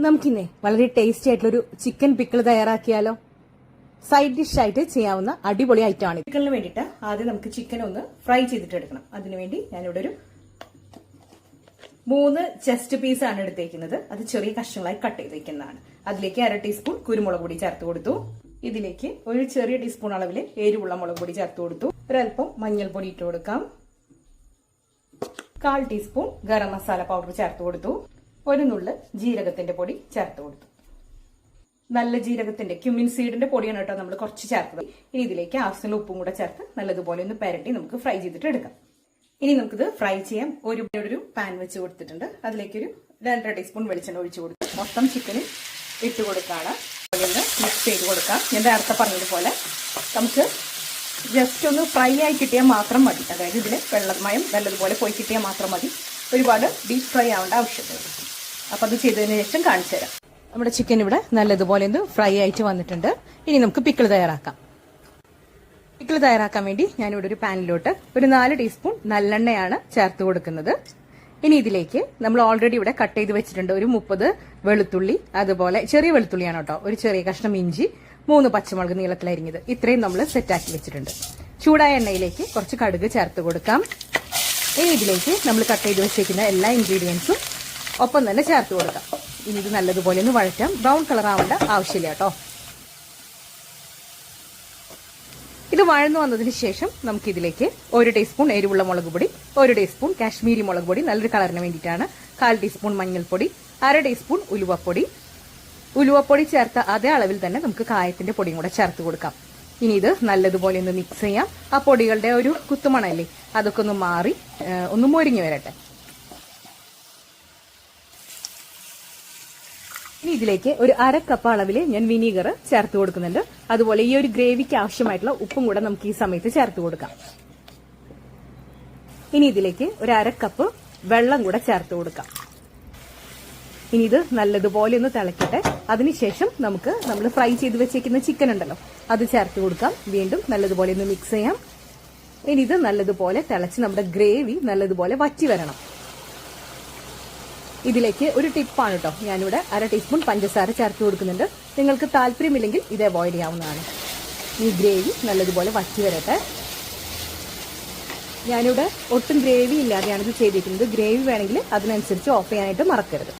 നമുക്കിന്നേ വളരെ ടേസ്റ്റി ആയിട്ടുള്ളൊരു chicken pickle തയ്യാറാക്കിയാലോ. Side dish ആയിട്ട് ചെയ്യാവുന്ന അടിപൊളി ഐറ്റമാണ്. പിക്കിളിന് വേണ്ടിയിട്ട് ആദ്യം നമുക്ക് ചിക്കൻ ഒന്ന് ഫ്രൈ ചെയ്തിട്ട് എടുക്കണം. അതിനുവേണ്ടി ഞാനിവിടെ ഒരു 3 ചെസ്റ്റ് പീസ് ആണ് എടുത്തേക്കുന്നത്. അത് ചെറിയ കഷ്ണങ്ങളായി കട്ട് ചെയ്തേക്കുന്നതാണ്. അതിലേക്ക് 1/2 ടീസ്പൂൺ കുരുമുളക് പൊടി ചേർത്ത് കൊടുത്തു. ഇതിലേക്ക് ഒരു ചെറിയ ടീസ്പൂൺ അളവിൽ എരിവുള്ള മുളക് പൊടി ചേർത്ത് കൊടുത്തു. ഒരൽപ്പം മഞ്ഞൾപ്പൊടി ഇട്ട് കൊടുക്കാം. 1/4 ടീസ്പൂൺ ഗരം മസാല പൗഡർ ചേർത്ത് കൊടുത്തു. ഒരു നുള്ള് ജീരകത്തിന്റെ പൊടി ചേർത്ത് കൊടുത്തു. നല്ല ജീരകത്തിന്റെ ക്യുമിൻ സീഡിന്റെ പൊടിയാണ് കേട്ടോ നമ്മൾ കുറച്ച് ചേർത്തത്. ഇനി ഇതിലേക്ക് ആവശ്യമുള്ള ഉപ്പും കൂടെ ചേർത്ത് നല്ലതുപോലെ ഒന്ന് പെരട്ടി നമുക്ക് ഫ്രൈ ചെയ്തിട്ട് എടുക്കാം. ഇനി നമുക്കിത് ഫ്രൈ ചെയ്യാം. ഒരു പാൻ വെച്ച് കൊടുത്തിട്ടുണ്ട്. അതിലേക്ക് ഒരു 2.5 ടീസ്പൂൺ വെളിച്ചെണ്ണ ഒഴിച്ചു കൊടുത്ത് മൊത്തം ചിക്കനും ഇട്ട് കൊടുക്കാണ്. ഒന്ന് മിക്സ് ചെയ്ത് കൊടുക്കാം. ഞാൻ നേരത്തെ പറഞ്ഞതുപോലെ നമുക്ക് ജസ്റ്റ് ഒന്ന് ഫ്രൈ ആയി കിട്ടിയാൽ മാത്രം മതി. അതായത് ഇതിന് വെള്ളമയം നല്ലതുപോലെ പോയി കിട്ടിയാൽ മാത്രം മതി. ഒരുപാട് ഡീപ് ഫ്രൈ ആവേണ്ട ആവശ്യമില്ല. അപ്പൊ അത് ചെയ്തതിനു ശേഷം കാണിച്ചു തരാം. നമ്മുടെ ചിക്കൻ ഇവിടെ നല്ലതുപോലെ ഒന്ന് ഫ്രൈ ആയിട്ട് വന്നിട്ടുണ്ട്. ഇനി നമുക്ക് പിക്കിൾ തയ്യാറാക്കാം. പിക്കിൾ തയ്യാറാക്കാൻ വേണ്ടി ഞാനിവിടെ ഒരു പാനിലോട്ട് ഒരു 4 ടീസ്പൂൺ നല്ലെണ്ണയാണ് ചേർത്ത് കൊടുക്കുന്നത്. ഇനി ഇതിലേക്ക് നമ്മൾ ഓൾറെഡി ഇവിടെ കട്ട് ചെയ്ത് വെച്ചിട്ടുണ്ട് ഒരു 30 വെളുത്തുള്ളി, അതുപോലെ ചെറിയ വെളുത്തുള്ളിയാണ് കേട്ടോ, ഒരു ചെറിയ കഷ്ണം ഇഞ്ചി, 3 പച്ചമുളക് നീളത്തിലരിഞ്ഞത്, ഇത്രയും നമ്മൾ സെറ്റാക്കി വെച്ചിട്ടുണ്ട്. ചൂടായ എണ്ണയിലേക്ക് കുറച്ച് കടുക് ചേർത്ത് കൊടുക്കാം. ഇനി ഇതിലേക്ക് നമ്മൾ കട്ട് ചെയ്ത് വെച്ചേക്കുന്ന എല്ലാ ഇൻഗ്രീഡിയൻസും ഒപ്പം തന്നെ ചേർത്ത് കൊടുക്കാം. ഇനി ഇത് നല്ലതുപോലെ ഒന്ന് വഴറ്റാം. ബ്രൗൺ കളർ ആവേണ്ട ആവശ്യമില്ല കേട്ടോ. ഇത് വഴന്നു വന്നതിന് ശേഷം നമുക്ക് ഇതിലേക്ക് 1 ടീസ്പൂൺ എരിവുള്ള മുളക് പൊടി, 1 ടീസ്പൂൺ കാശ്മീരി മുളക് പൊടി നല്ലൊരു കളറിന് വേണ്ടിയിട്ടാണ്, 1/4 ടീസ്പൂൺ മഞ്ഞൾപ്പൊടി, 1/2 ടീസ്പൂൺ ഉലുവപ്പൊടി ചേർത്ത അതേ അളവിൽ തന്നെ നമുക്ക് കായത്തിന്റെ പൊടിയും കൂടെ ചേർത്ത് കൊടുക്കാം. ഇനി ഇത് നല്ലതുപോലെ ഒന്ന് മിക്സ് ചെയ്യാം. ആ പൊടികളുടെ ഒരു കുത്തുമണല്ലേ അതൊക്കെ ഒന്ന് മാറി ഒന്ന് മൊരിഞ്ഞു വരട്ടെ. ഇനി ഇതിലേക്ക് ഒരു 1/2 കപ്പ് അളവിൽ ഞാൻ വിനീഗർ ചേർത്ത് കൊടുക്കുന്നുണ്ട്. അതുപോലെ ഈ ഒരു ഗ്രേവിക്ക് ആവശ്യമായിട്ടുള്ള ഉപ്പും കൂടെ നമുക്ക് ഈ സമയത്ത് ചേർത്ത് കൊടുക്കാം. ഇനി ഇതിലേക്ക് ഒരു 1/2 കപ്പ് വെള്ളം കൂടെ ചേർത്ത് കൊടുക്കാം. ഇനി ഇത് നല്ലതുപോലെ ഒന്ന് തിളക്കട്ടെ. അതിനുശേഷം നമ്മൾ ഫ്രൈ ചെയ്ത് വെച്ചേക്കുന്ന ചിക്കൻ ഉണ്ടല്ലോ അത് ചേർത്ത് കൊടുക്കാം. വീണ്ടും നല്ലതുപോലെ ഒന്ന് മിക്സ് ചെയ്യാം. ഇനി ഇത് നല്ലതുപോലെ തിളച്ച് നമ്മുടെ ഗ്രേവി നല്ലതുപോലെ വറ്റി വരണം. ഇതിലേക്ക് ഒരു ടിപ്പാണ് കേട്ടോ, ഞാനിവിടെ 1/2 ടീസ്പൂൺ പഞ്ചസാര ചേർത്ത് കൊടുക്കുന്നുണ്ട്. നിങ്ങൾക്ക് താല്പര്യമില്ലെങ്കിൽ ഇത് അവോയ്ഡ് ചെയ്യാവുന്നതാണ്. ഈ ഗ്രേവി നല്ലതുപോലെ വറ്റി വരട്ടെ. ഞാനിവിടെ ഒട്ടും ഗ്രേവി ഇല്ലാതെയാണ് ഇത് ചെയ്തിരിക്കുന്നത്. ഗ്രേവി വേണമെങ്കിൽ അതിനനുസരിച്ച് ഓഫ് ചെയ്യാനായിട്ട് മറക്കരുത്.